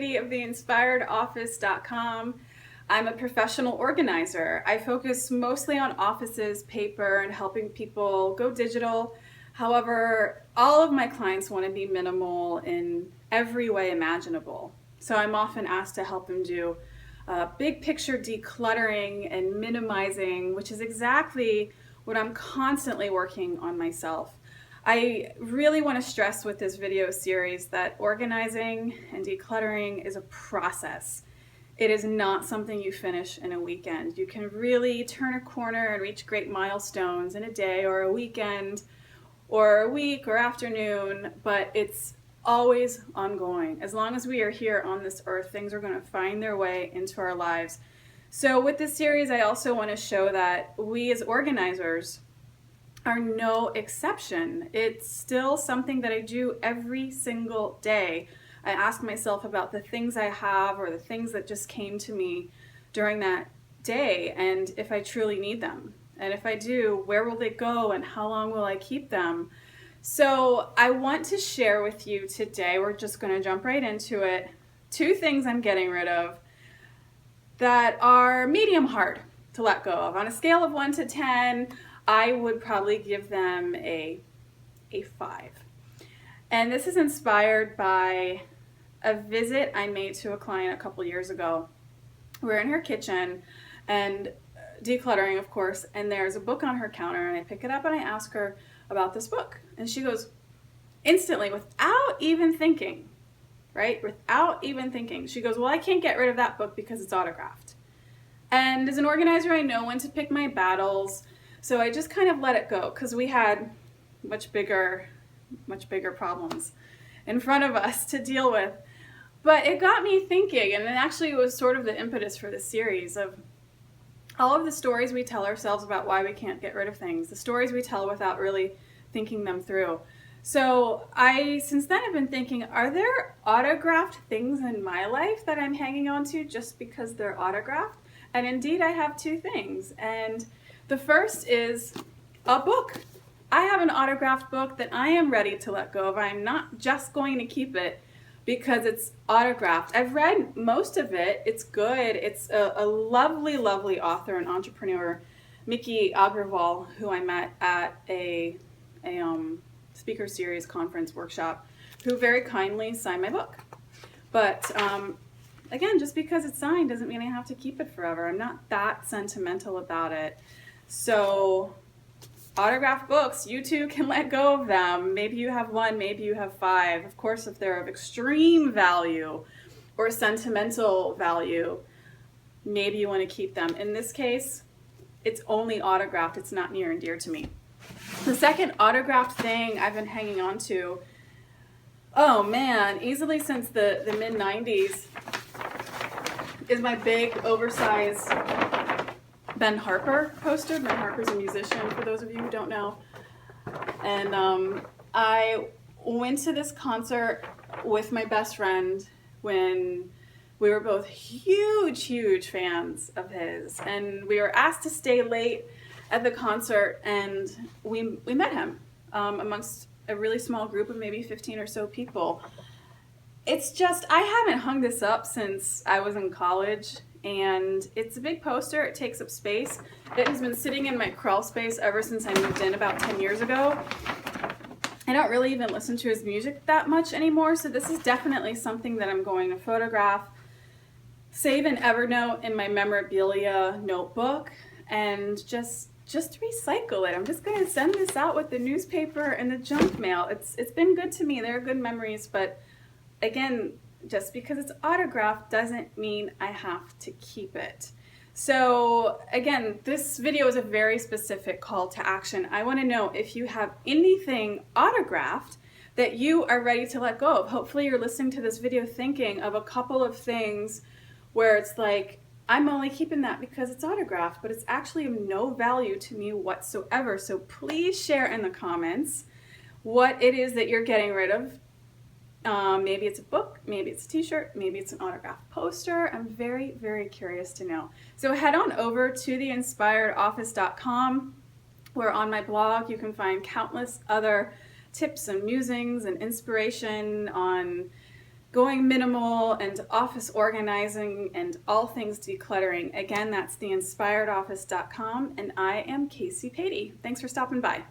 Paide of theinspiredoffice.com. I'm a professional organizer. I focus mostly on offices, paper, and helping people go digital. However, all of my clients want to be minimal in every way imaginable. So I'm often asked to help them do big picture decluttering and minimizing, which is exactly what I'm constantly working on myself. I really want to stress with this video series that organizing and decluttering is a process. It is not something you finish in a weekend. You can really turn a corner and reach great milestones in a day or a weekend or a week or afternoon, but it's always ongoing. As long as we are here on this earth, things are going to find their way into our lives. So with this series, I also want to show that we as organizers are no exception. It's still something that I do every single day. I ask myself about the things I have or the things that just came to me during that day and if I truly need them. And if I do, where will they go and how long will I keep them? So I want to share with you today, we're just going to jump right into it, 2 things I'm getting rid of that are medium hard to let go of. On a scale of 1 to 10, I would probably give them a 5. And this is inspired by a visit I made to a client a couple years ago. We're in her kitchen and decluttering, of course, and there's a book on her counter, and I pick it up and I ask her about this book. And she goes, instantly, without even thinking, right? Without even thinking, she goes, well, I can't get rid of that book because it's autographed. And as an organizer, I know when to pick my battles. So I just kind of let it go because we had much bigger problems in front of us to deal with. But it got me thinking, and it actually was sort of the impetus for this series of all of the stories we tell ourselves about why we can't get rid of things, the stories we tell without really thinking them through. So I, since then, have been thinking, are there autographed things in my life that I'm hanging on to just because they're autographed? And indeed, I have 2 things. And the first is a book. I have an autographed book that I am ready to let go of. I'm not just going to keep it because it's autographed. I've read most of it. It's good. It's a lovely, lovely author and entrepreneur, Mickey Agrawal, who I met at a speaker series conference workshop, who very kindly signed my book. But again, just because it's signed doesn't mean I have to keep it forever. I'm not that sentimental about it. So autographed books, you too can let go of them. Maybe you have 1, maybe you have 5. Of course, if they're of extreme value or sentimental value, maybe you want to keep them. In this case, it's only autographed. It's not near and dear to me. The second autographed thing I've been hanging on to, oh man, easily since the mid-90s, is my big, oversized Ben Harper poster. Ben Harper's a musician, for those of you who don't know. And I went to this concert with my best friend when we were both huge fans of his. And we were asked to stay late at the concert, and we met him amongst a really small group of maybe 15 or so people. It's just, I haven't hung this up since I was in college. And it's a big poster. It takes up space. It has been sitting in my crawl space ever since I moved in about 10 years ago. I don't really even listen to his music that much anymore, so this is definitely something that I'm going to photograph, save in Evernote in my memorabilia notebook, and just recycle it. I'm just going to send this out with the newspaper and the junk mail. It's been good to me. There are good memories, but again, just because it's autographed doesn't mean I have to keep it. So again, this video is a very specific call to action. I want to know if you have anything autographed that you are ready to let go of. Hopefully you're listening to this video thinking of a couple of things where it's like, I'm only keeping that because it's autographed, but it's actually of no value to me whatsoever. So please share in the comments what it is that you're getting rid of. Maybe it's a book, maybe it's a t-shirt, maybe it's an autographed poster. I'm very curious to know. So head on over to theinspiredoffice.com, where on my blog you can find countless other tips and musings and inspiration on going minimal and office organizing and all things decluttering. Again, that's theinspiredoffice.com, and I am Kacy Paide. Thanks for stopping by.